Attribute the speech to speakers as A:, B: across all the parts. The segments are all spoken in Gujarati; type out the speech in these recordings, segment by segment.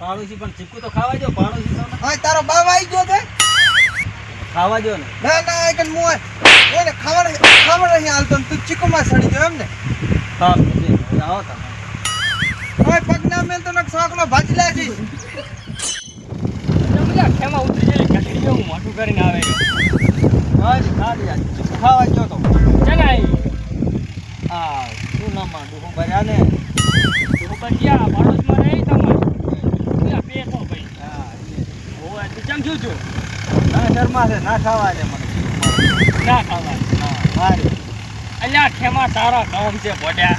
A: પાડોશી પણ ચીકુ તો ખાવા જો પાડોશી
B: હા તારો બાપ આવી ગયો છે
A: ખાવા જો ને
B: ના ના એક મોય એને ખાવા નહીં હાલતો તું ચીકુ માં સડી ગયો એમ ને
A: હા આવો તમે
B: ઓય પગ ના મેલ તો નક સાકનો ભાજી લાગી
A: જમલા ખેમાં ઉતરી જાય કટડી જેવું મોટું કરીને આવે હા ખાલી આ ચીકુ ખાવા જો તો ચલાઈ આ શું નામ માં દુહો ભર્યા ને દુહો ભર્યા પાડોશમાં રહી તમારે પેસો ભાઈ હા ઓય તું કેમ છું છું ના શર્મા છે ના ખાવા દે મને ના ખાવા હા હારી અલ્યા ખેમા તારા કામ છે બોડ્યા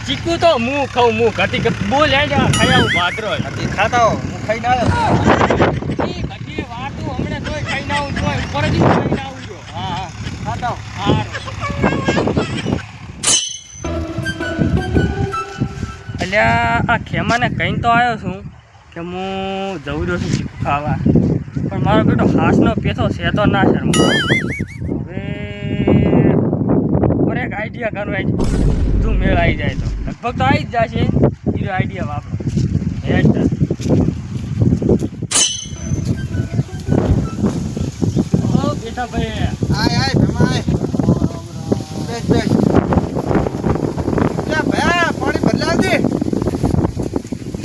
A: ચીકુ તો હું ખાઉં હું ઘટી બોલ હે જા ખાયા ભાદરો ઘટી ખાતા હો હું ખાઈ ના આવ્યો ઈ ઘટી વાતું હમણે તોય ખાઈ ના આવું તોય ઉપર જ ખાઈ ના આવું જો હા હા ખાતા હો હારું અલ્યા આ ખેમાને કઈ તો આવ્યો છું કે હું જવું રહ્યો છું ચીકુ ખાવા પણ મારો બેટો હાસનો પેથો છે તો ના શર્મ હવે પર એક આઈડિયા કરવો તું મેળ આવી જાય તો લગભગ તો આવી જ જશે એનો આઈડિયા વાપરો હેડ ઓ બેટા ભાઈ
B: આય ભમાય બેસ બેસ લે ભયા પાણી બદલાવ દે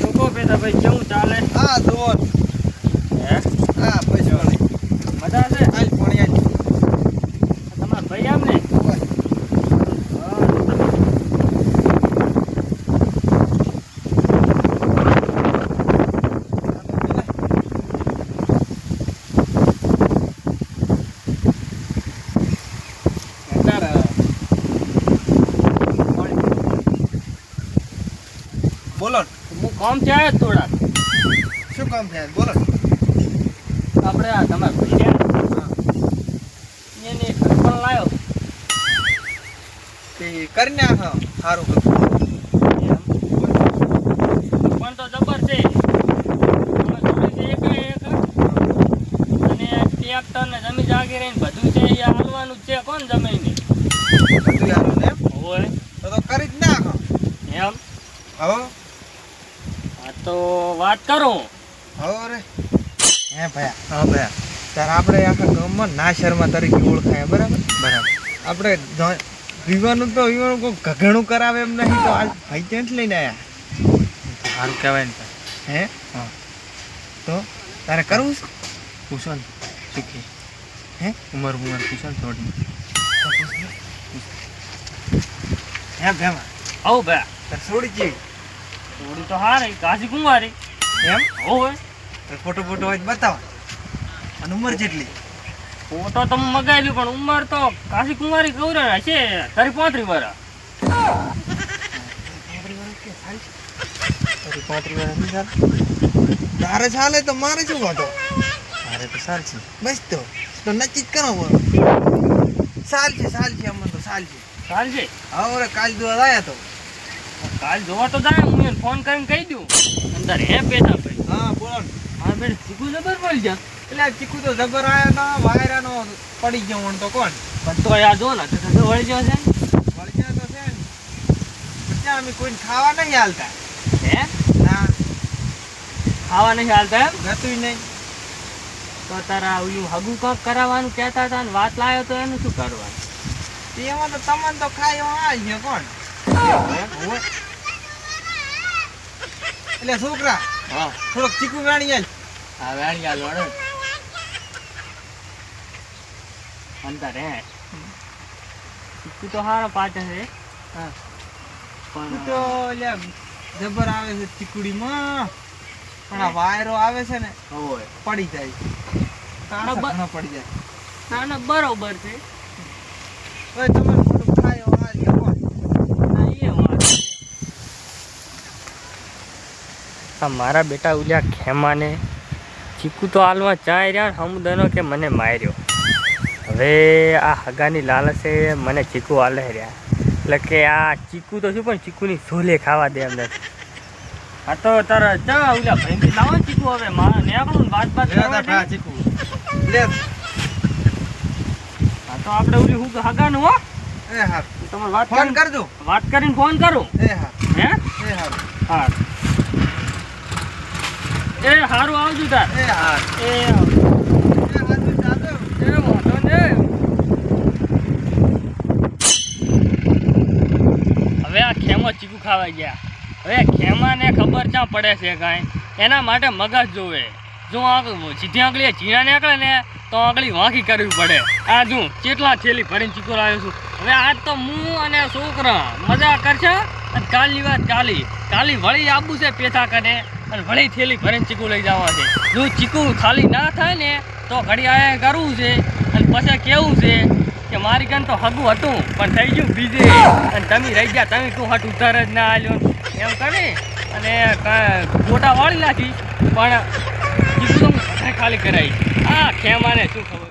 A: લોકો બેટા ભાઈ કેવું ચાલે
B: હા જોર
A: હે
B: હા બસ પાણી
A: મજા છે
B: આલ પાણી આલ
A: તમારા ભાઈ આમ ને
B: બોલો
A: હું કામ છે થોડા
B: શું કામ છે બોલો
A: આપણે આ તમારા ભાઈ એને પણ લાવ્યો
B: તે કરી નાખો સારું
A: પણ તો જબર છે અમે થોડી છે એક અને ટ્રેક્ટર ને જમી જાગી રહીને બધું છે એ હાલવાનું જ છે કોણ જમીને
B: બધું યાર ને
A: હોય
B: તો કરી જ નાખો
A: એમ
B: હો
A: હા તો વાત કરું
B: હો રે હે ભયા હા ભયા તાર આપણે આખા ગામમાં ના શર્મા તરીકે ઓળખાય બરાબર બરાબર આપણે વિવાનું તો વિવાનું કોઈ ઘઘણું કરાવે એમ નહીં તો આજ ભાઈ ત્યાંથી લઈને આવ્યા
A: સારું કહેવાય ને
B: હે હા તો તારે કરવું છે
A: પૂછો ને શીખી
B: હે
A: ઉમર પૂછો ને થોડી
B: હે ભેમા
A: આવું ભયા
B: તાર છોડી જેવી
A: થોડી તો હારી કાશી કુંવારી
B: એમ
A: હોય
B: ફોટો ફોટો હોય તો બતાવો અને ઉંમર જેટલી
A: ફોટો તમે મગાવેલી પણ ઉંમર તો કાશી કુંવારી ગૌર હશે તારી 35 વર્ષ
B: તારે ચાલે તો મારે શું વાંધો
A: મારે તો સાર છે
B: બસ તો નક્કી જ કરો સાલ છે અમને તો સાલ છે
A: ચાલ છે
B: હવે કાલ દોવા આવ્યા તો
A: કાલ જોવા તો જાય હું એને ફોન કરીને કહી દઉં અંદર હે પેતા ભાઈ
B: હા બોલો ને
A: મારે બેન ચીકુ જબર મળી જા
B: એટલે આ ચીકુ તો જબર આવ્યો ના વાયરાનો પડી ગયો વણ તો કોણ
A: પણ તો આ જો ને તો વળી ગયો છે
B: વળગ્યા તો છે ને ત્યાં અમે કોઈને ખાવા નહીં હાલતા
A: હે
B: ના
A: ખાવા નહીં હાલતા એમ
B: ગતું નહીં
A: તો તારા ઓલું હગું કાંક કરાવવાનું કહેતા હતા ને વાત લાવ્યો તો એનું શું કરવાનું
B: તેમાં તો તમને તો ખાય આવી ગયો કોણ એટલે છોકરા
A: હા
B: થોડોક ચીકુ વાણી આલ
A: હા વેણી આલો ને અંતર હે ચીકુ તો હારો પાછો છે
B: હા
A: પણ
B: તો લ્યા જબર આવે છે ચીકુડીમાં પણ આ વાયરો આવે છે ને
A: હોય
B: પડી જાય કાણા ઘણો પડી જાય
A: ના ના બરોબર છે
B: ઓય તમારે થોડું ખાયો આ લ્યો કોણ
A: ના એ વાત મારા બેટા ઉલ્યા ખેમાને ચીકુ તો હાલમાં ચાય રહ્યા સમુદાયનો કે મને માર્યો. હવે આ હગાની લાલચે મને ચીકુ હાલે રહ્યા. એટલે કે આ ચીકુ તો શું પણ ચીકુની ઝોલે ખાવા દે એમ નથી. આ તો તારે ચા ઓલા ભાઈ લાવો ચીકુ હવે મારા નેકળું વાત કરવા
B: ચીકુ લે.
A: હા તો આપણે ઓલી હું હગાનું હો.
B: એ હા
A: તમે વાત
B: ફોન કરજો.
A: વાત કરીને ફોન કરું.
B: એ હા
A: હે
B: એ હા
A: હા એ સારું આવજો તાર.
B: એ હા
A: એ
B: એ હાજુ ચાલો.
A: એ વાંધો નહીં. હવે આ ખેમો ચીકુ ખાવા ગયા. હવે ખેમાને ખબર ક્યાં પડે છે કાંઈ એના માટે મગજ જોવે. જો સીધી આંગળી ઝીણા નીકળે ને તો આંગળી વાંકી કરવી પડે. આ જો કેટલા થેલી ભરીને ચીકુ લાવ્યો છું. હવે આજ તો હું અને છોકરા મજા કરશે અને કાલની વાત કાલી વળી આબુ છે પેથા કરે અને વળી થેલી ભરીને ચીકુ લઈ જવા છે. જો ચીકુ ખાલી ના થાય ને તો ઘડી આયા કરવું છે અને પછી કેવું છે કે મારી કાન તો હગું હતું પણ થઈ ગયું બીજે અને તમે રહી ગયા. તમે તું હટ ઉધાર જ ના આલ્યો એમ કરી અને ગોટા વાળી નાખી પણ ચીકુ તો ખાલી કરાવી. આ ખેમાને શું ખબર.